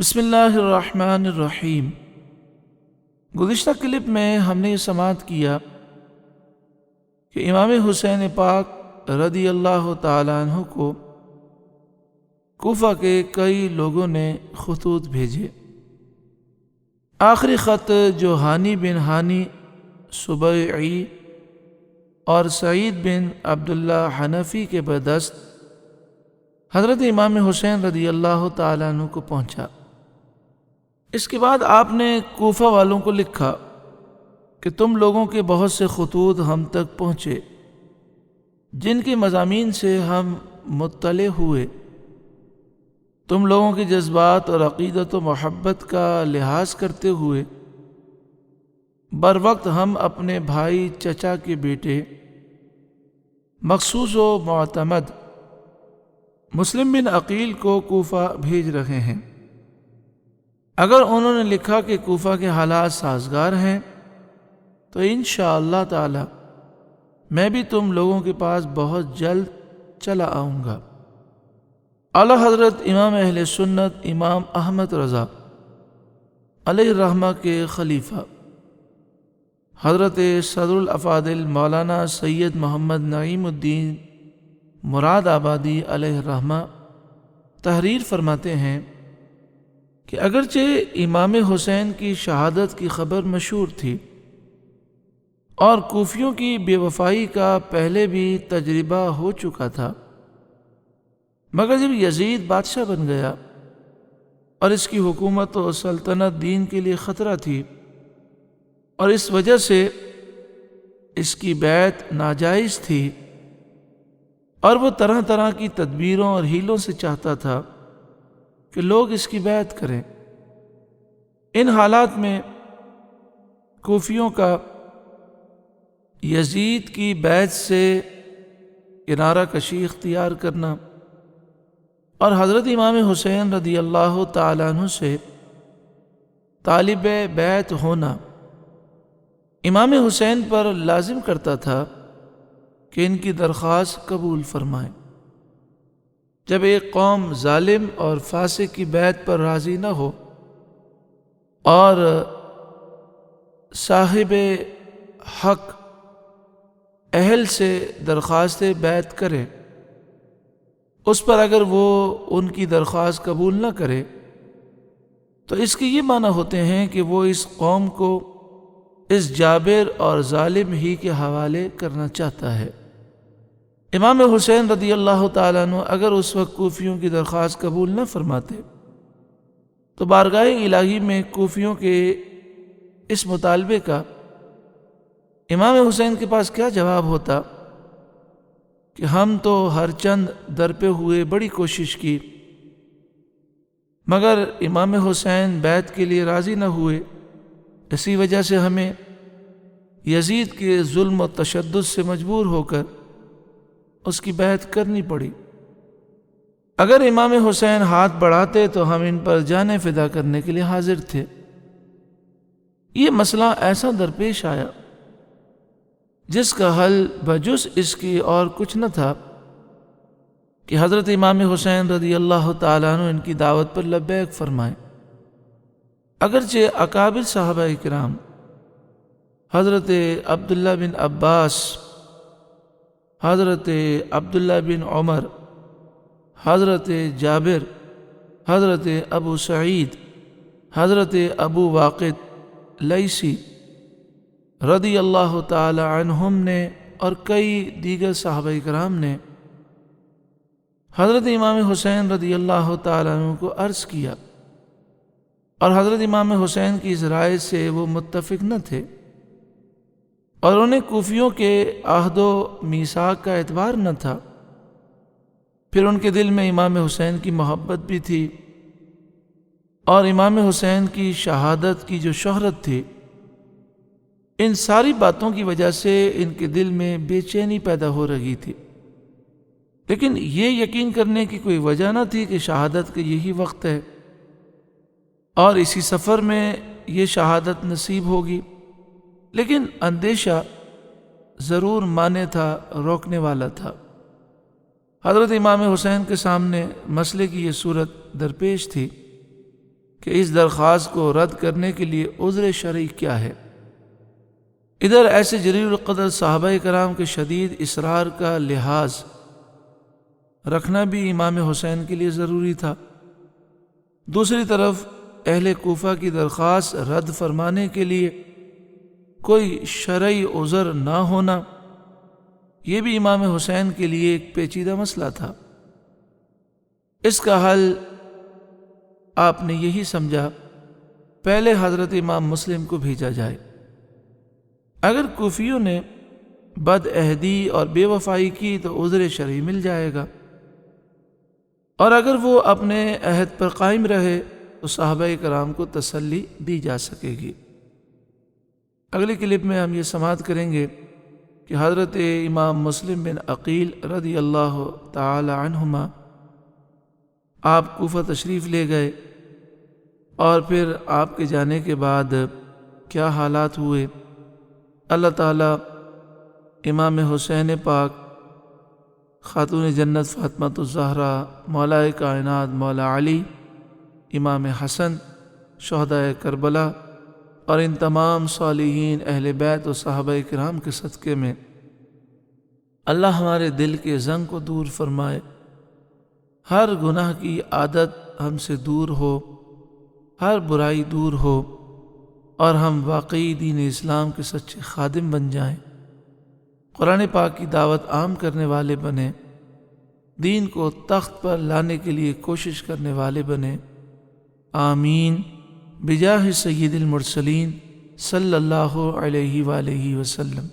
بسم اللہ الرحمن الرحیم۔ گزشتہ کلپ میں ہم نے یہ سماعت کیا کہ امام حسین پاک رضی اللہ تعالیٰ عنہ کو کوفہ کے کئی لوگوں نے خطوط بھیجے۔ آخری خط جو ہانی بن ہانی سبیعی اور سعید بن عبداللہ حنفی کے بدست حضرت امام حسین رضی اللہ تعالیٰ عنہ کو پہنچا۔ اس کے بعد آپ نے کوفہ والوں کو لکھا کہ تم لوگوں کے بہت سے خطوط ہم تک پہنچے جن کے مضامین سے ہم مطلع ہوئے۔ تم لوگوں کے جذبات اور عقیدت و محبت کا لحاظ کرتے ہوئے بر وقت ہم اپنے بھائی چچا کے بیٹے مخصوص و معتمد مسلم بن عقیل کو کوفہ بھیج رہے ہیں۔ اگر انہوں نے لکھا کہ کوفہ کے حالات سازگار ہیں تو انشاءاللہ تعالی میں بھی تم لوگوں کے پاس بہت جلد چلا آؤں گا۔ اعلیٰ حضرت امام اہل سنت امام احمد رضا علیہ الرحمہ کے خلیفہ حضرت صدر الافاضل مولانا سید محمد نعیم الدین مراد آبادی علیہ الرحمہ تحریر فرماتے ہیں کہ اگرچہ امام حسین کی شہادت کی خبر مشہور تھی اور کوفیوں کی بے وفائی کا پہلے بھی تجربہ ہو چکا تھا، مگر جب یزید بادشاہ بن گیا اور اس کی حکومت و سلطنت دین کے لیے خطرہ تھی اور اس وجہ سے اس کی بیعت ناجائز تھی اور وہ طرح طرح کی تدبیروں اور ہیلوں سے چاہتا تھا کہ لوگ اس کی بیعت کریں، ان حالات میں کوفیوں کا یزید کی بیعت سے کنارہ کشی اختیار کرنا اور حضرت امام حسین رضی اللہ تعالیٰ عنہ سے طالب بیعت ہونا امام حسین پر لازم کرتا تھا کہ ان کی درخواست قبول فرمائیں۔ جب ایک قوم ظالم اور فاسق کی بیعت پر راضی نہ ہو اور صاحب حق اہل سے درخواست بیعت کرے، اس پر اگر وہ ان کی درخواست قبول نہ کرے تو اس کے یہ معنی ہوتے ہیں کہ وہ اس قوم کو اس جابر اور ظالم ہی کے حوالے کرنا چاہتا ہے۔ امام حسین رضی اللہ تعالیٰ عنہ اگر اس وقت کوفیوں کی درخواست قبول نہ فرماتے تو بارگاہ الہی میں کوفیوں کے اس مطالبے کا امام حسین کے پاس کیا جواب ہوتا کہ ہم تو ہر چند در پہ ہوئے بڑی کوشش کی مگر امام حسین بیعت کے لیے راضی نہ ہوئے، اسی وجہ سے ہمیں یزید کے ظلم و تشدد سے مجبور ہو کر اس کی بیعت کرنی پڑی۔ اگر امام حسین ہاتھ بڑھاتے تو ہم ان پر جانیں فدا کرنے کے لیے حاضر تھے۔ یہ مسئلہ ایسا درپیش آیا جس کا حل بجز اس کی اور کچھ نہ تھا کہ حضرت امام حسین رضی اللہ تعالیٰ عنہ ان کی دعوت پر لبیک فرمائیں۔ اگرچہ اکابر صحابہ کرام حضرت عبداللہ بن عباس، حضرت عبداللہ بن عمر، حضرت جابر، حضرت ابو سعید، حضرت ابو واقد لیثی رضی اللہ تعالی عنہم نے اور کئی دیگر صحابہ کرام نے حضرت امام حسین رضی اللہ تعالی عنہ کو عرض کیا اور حضرت امام حسین کی اس رائے سے وہ متفق نہ تھے اور انہیں کوفیوں کے عہد و میثاق کا اعتبار نہ تھا، پھر ان کے دل میں امام حسین کی محبت بھی تھی اور امام حسین کی شہادت کی جو شہرت تھی، ان ساری باتوں کی وجہ سے ان کے دل میں بے چینی پیدا ہو رہی تھی، لیکن یہ یقین کرنے کی کوئی وجہ نہ تھی کہ شہادت کا یہی وقت ہے اور اسی سفر میں یہ شہادت نصیب ہوگی، لیکن اندیشہ ضرور مانے تھا، روکنے والا تھا۔ حضرت امام حسین کے سامنے مسئلے کی یہ صورت درپیش تھی کہ اس درخواست کو رد کرنے کے لیے عذر شرعی کیا ہے۔ ادھر ایسے جلیل القدر صحابہ کرام کے شدید اصرار کا لحاظ رکھنا بھی امام حسین کے لیے ضروری تھا۔ دوسری طرف اہل کوفہ کی درخواست رد فرمانے کے لیے کوئی شرعی عذر نہ ہونا، یہ بھی امام حسین کے لیے ایک پیچیدہ مسئلہ تھا۔ اس کا حل آپ نے یہی سمجھا، پہلے حضرت امام مسلم کو بھیجا جائے۔ اگر کوفیوں نے بد عہدی اور بے وفائی کی تو عذر شرعی مل جائے گا، اور اگر وہ اپنے عہد پر قائم رہے تو صحابہ کرام کو تسلی دی جا سکے گی۔ اگلی کلپ میں ہم یہ سماعت کریں گے کہ حضرت امام مسلم بن عقیل رضی اللہ تعالی عنہما آپ کوفہ تشریف لے گئے، اور پھر آپ کے جانے کے بعد کیا حالات ہوئے۔ اللہ تعالیٰ امام حسین پاک، خاتون جنت فاطمہ الزہرا، مولا کائنات مولا علی، امام حسن، شہدائے کربلا اور ان تمام صالحین اہل بیت و صحابہ کرام کے صدقے میں اللہ ہمارے دل کے زنگ کو دور فرمائے، ہر گناہ کی عادت ہم سے دور ہو، ہر برائی دور ہو، اور ہم واقعی دین اسلام کے سچے خادم بن جائیں، قرآن پاک کی دعوت عام کرنے والے بنیں، دین کو تخت پر لانے کے لیے کوشش کرنے والے بنیں۔ آمین بجاہ سید المرسلین صلی اللہ علیہ وآلہ وسلم۔